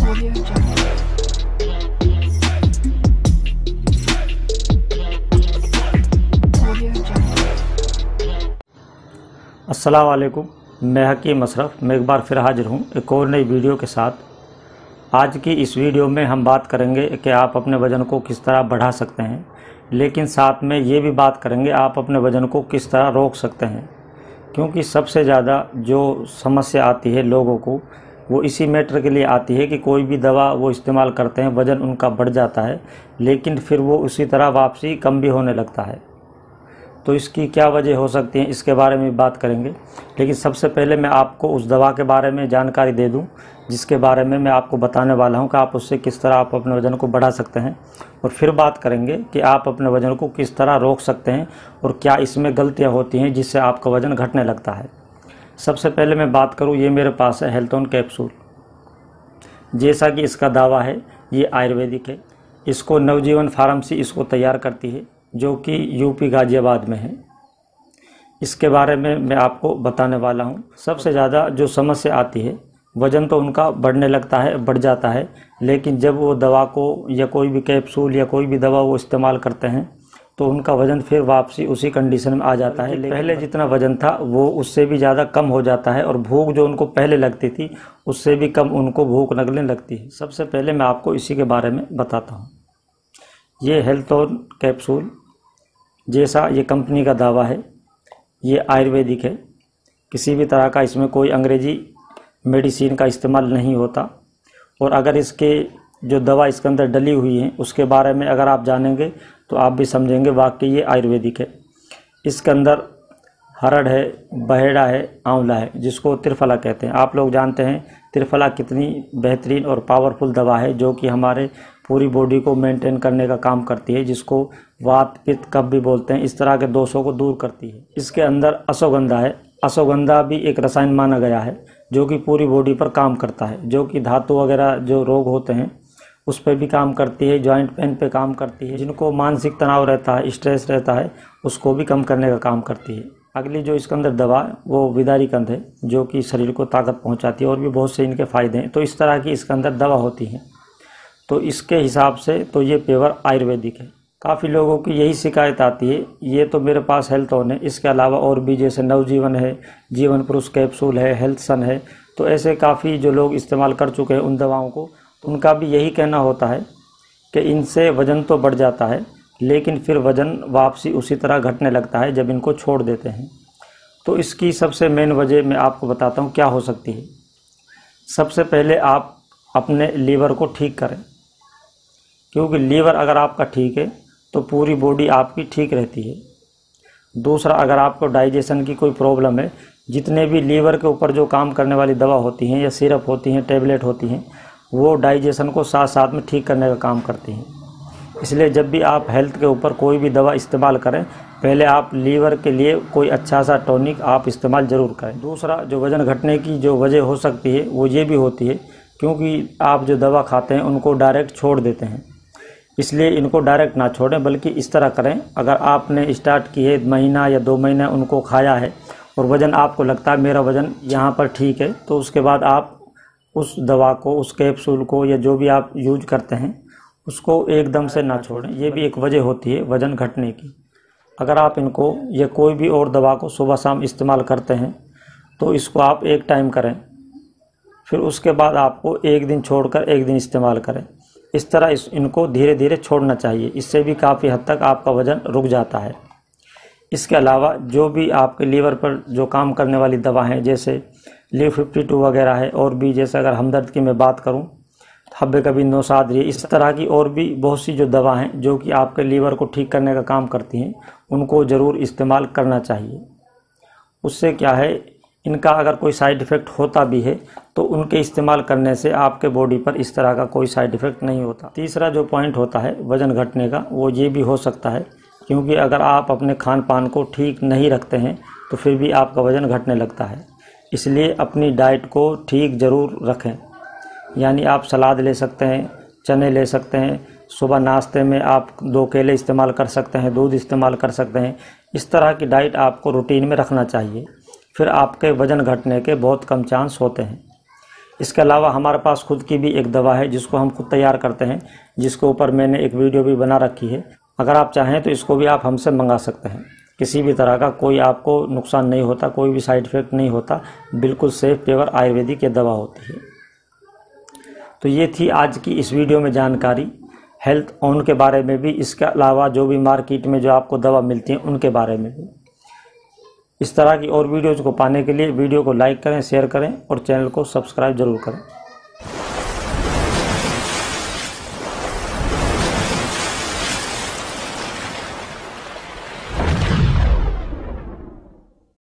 Audio Jungle. Audio Jungle. अस्सलाम वालेकुम, मैं हकीम अशरफ। मैं एक बार फिर हाजिर हूँ एक और नई वीडियो के साथ। आज की इस वीडियो में हम बात करेंगे कि आप अपने वज़न को किस तरह बढ़ा सकते हैं, लेकिन साथ में ये भी बात करेंगे आप अपने वज़न को किस तरह रोक सकते हैं। क्योंकि सबसे ज़्यादा जो समस्या आती है लोगों को, वो इसी मैटर के लिए आती है कि कोई भी दवा वो इस्तेमाल करते हैं, वज़न उनका बढ़ जाता है, लेकिन फिर वो उसी तरह वापसी कम भी होने लगता है। तो इसकी क्या वजह हो सकती है, इसके बारे में बात करेंगे। लेकिन सबसे पहले मैं आपको उस दवा के बारे में जानकारी दे दूं जिसके बारे में मैं आपको बताने वाला हूं कि आप उससे किस तरह आप अपने वज़न को बढ़ा सकते हैं। और फिर बात करेंगे कि आप अपने वज़न को किस तरह रोक सकते हैं और क्या इसमें गलतियां होती हैं जिससे आपका वज़न घटने लगता है। सबसे पहले मैं बात करूं, ये मेरे पास है हेल्थोन कैप्सूल। जैसा कि इसका दावा है, ये आयुर्वेदिक है। इसको नवजीवन फार्मेसी इसको तैयार करती है, जो कि यूपी गाज़ियाबाद में है। इसके बारे में मैं आपको बताने वाला हूँ। सबसे ज़्यादा जो समस्या आती है, वज़न तो उनका बढ़ने लगता है, बढ़ जाता है, लेकिन जब वो दवा को या कोई भी कैप्सूल या कोई भी दवा वो इस्तेमाल करते हैं तो उनका वज़न फिर वापसी उसी कंडीशन में आ जाता है। पहले जितना वज़न था वो उससे भी ज़्यादा कम हो जाता है, और भूख जो उनको पहले लगती थी उससे भी कम उनको भूख लगने लगती है। सबसे पहले मैं आपको इसी के बारे में बताता हूँ। ये हेल्थोन कैप्सूल, जैसा ये कंपनी का दावा है, ये आयुर्वेदिक है। किसी भी तरह का इसमें कोई अंग्रेजी मेडिसिन का इस्तेमाल नहीं होता। और अगर इसके जो दवा इसके अंदर डली हुई है उसके बारे में अगर आप जानेंगे तो आप भी समझेंगे वाकई ये आयुर्वेदिक है। इसके अंदर हरड़ है, बहेड़ा है, आंवला है, जिसको त्रिफला कहते हैं। आप लोग जानते हैं त्रिफला कितनी बेहतरीन और पावरफुल दवा है, जो कि हमारे पूरी बॉडी को मेंटेन करने का काम करती है, जिसको वात पित्त कफ भी बोलते हैं। इस तरह के दोषों को दूर करती है। इसके अंदर अश्वगंधा है। अश्वगंधा भी एक रसायन माना गया है जो कि पूरी बॉडी पर काम करता है, जो कि धातु वगैरह जो रोग होते हैं उस पर भी काम करती है, जॉइंट पेन पे काम करती है, जिनको मानसिक तनाव रहता है, स्ट्रेस रहता है, उसको भी कम करने का काम करती है। अगली जो इसके अंदर दवा है वो विदारी कंद है, जो कि शरीर को ताकत पहुंचाती है, और भी बहुत से इनके फ़ायदे हैं। तो इस तरह की इसके अंदर दवा होती है। तो इसके हिसाब से तो ये पेवर आयुर्वेदिक है। काफ़ी लोगों की यही शिकायत आती है। ये तो मेरे पास हेल्थोन है, इसके अलावा और भी जैसे नवजीवन है, जीवन पुरुष कैप्सूल है, हेल्थसन है। तो ऐसे काफ़ी जो लोग इस्तेमाल कर चुके हैं उन दवाओं को, उनका भी यही कहना होता है कि इनसे वज़न तो बढ़ जाता है, लेकिन फिर वज़न वापसी उसी तरह घटने लगता है जब इनको छोड़ देते हैं। तो इसकी सबसे मेन वजह मैं आपको बताता हूँ क्या हो सकती है। सबसे पहले आप अपने लीवर को ठीक करें, क्योंकि लीवर अगर आपका ठीक है तो पूरी बॉडी आपकी ठीक रहती है। दूसरा, अगर आपको डाइजेशन की कोई प्रॉब्लम है, जितने भी लीवर के ऊपर जो काम करने वाली दवा होती हैं या सिरप होती हैं, टैबलेट होती हैं, वो डाइजेशन को साथ साथ में ठीक करने का काम करती हैं। इसलिए जब भी आप हेल्थ के ऊपर कोई भी दवा इस्तेमाल करें, पहले आप लीवर के लिए कोई अच्छा सा टॉनिक आप इस्तेमाल ज़रूर करें। दूसरा, जो वज़न घटने की जो वजह हो सकती है वो ये भी होती है क्योंकि आप जो दवा खाते हैं उनको डायरेक्ट छोड़ देते हैं। इसलिए इनको डायरेक्ट ना छोड़ें, बल्कि इस तरह करें, अगर आपने स्टार्ट की है महीना या 2 महीने उनको खाया है और वज़न आपको लगता है मेरा वज़न यहाँ पर ठीक है, तो उसके बाद आप उस दवा को, उस कैप्सूल को या जो भी आप यूज करते हैं उसको एकदम से ना छोड़ें। ये भी एक वजह होती है वज़न घटने की। अगर आप इनको या कोई भी और दवा को सुबह शाम इस्तेमाल करते हैं तो इसको आप एक टाइम करें, फिर उसके बाद आपको एक दिन छोड़कर एक दिन इस्तेमाल करें। इस तरह इनको धीरे धीरे छोड़ना चाहिए। इससे भी काफ़ी हद तक आपका वज़न रुक जाता है। इसके अलावा जो भी आपके लीवर पर जो काम करने वाली दवा हैं, जैसे लिव 52 वगैरह है, और भी जैसे अगर हमदर्द की मैं बात करूं, हब्बे कभी नौसादरी, इस तरह की और भी बहुत सी जो दवा हैं जो कि आपके लीवर को ठीक करने का काम करती हैं, उनको ज़रूर इस्तेमाल करना चाहिए। उससे क्या है, इनका अगर कोई साइड इफ़ेक्ट होता भी है तो उनके इस्तेमाल करने से आपके बॉडी पर इस तरह का कोई साइड इफ़ेक्ट नहीं होता। तीसरा जो पॉइंट होता है वज़न घटने का, वो ये भी हो सकता है क्योंकि अगर आप अपने खान पान को ठीक नहीं रखते हैं तो फिर भी आपका वज़न घटने लगता है। इसलिए अपनी डाइट को ठीक ज़रूर रखें। यानी आप सलाद ले सकते हैं, चने ले सकते हैं, सुबह नाश्ते में आप 2 केले इस्तेमाल कर सकते हैं, दूध इस्तेमाल कर सकते हैं। इस तरह की डाइट आपको रूटीन में रखना चाहिए, फिर आपके वज़न घटने के बहुत कम चांस होते हैं। इसके अलावा हमारे पास खुद की भी एक दवा है जिसको हम खुद तैयार करते हैं, जिसके ऊपर मैंने एक वीडियो भी बना रखी है। अगर आप चाहें तो इसको भी आप हमसे मंगा सकते हैं। किसी भी तरह का कोई आपको नुकसान नहीं होता, कोई भी साइड इफ़ेक्ट नहीं होता, बिल्कुल सेफ प्योर आयुर्वेदिक ये दवा होती है। तो ये थी आज की इस वीडियो में जानकारी हेल्थ ऑन के बारे में भी, इसके अलावा जो भी मार्केट में जो आपको दवा मिलती है उनके बारे में भी। इस तरह की और वीडियोज़ को पाने के लिए वीडियो को लाइक करें, शेयर करें और चैनल को सब्सक्राइब जरूर करें।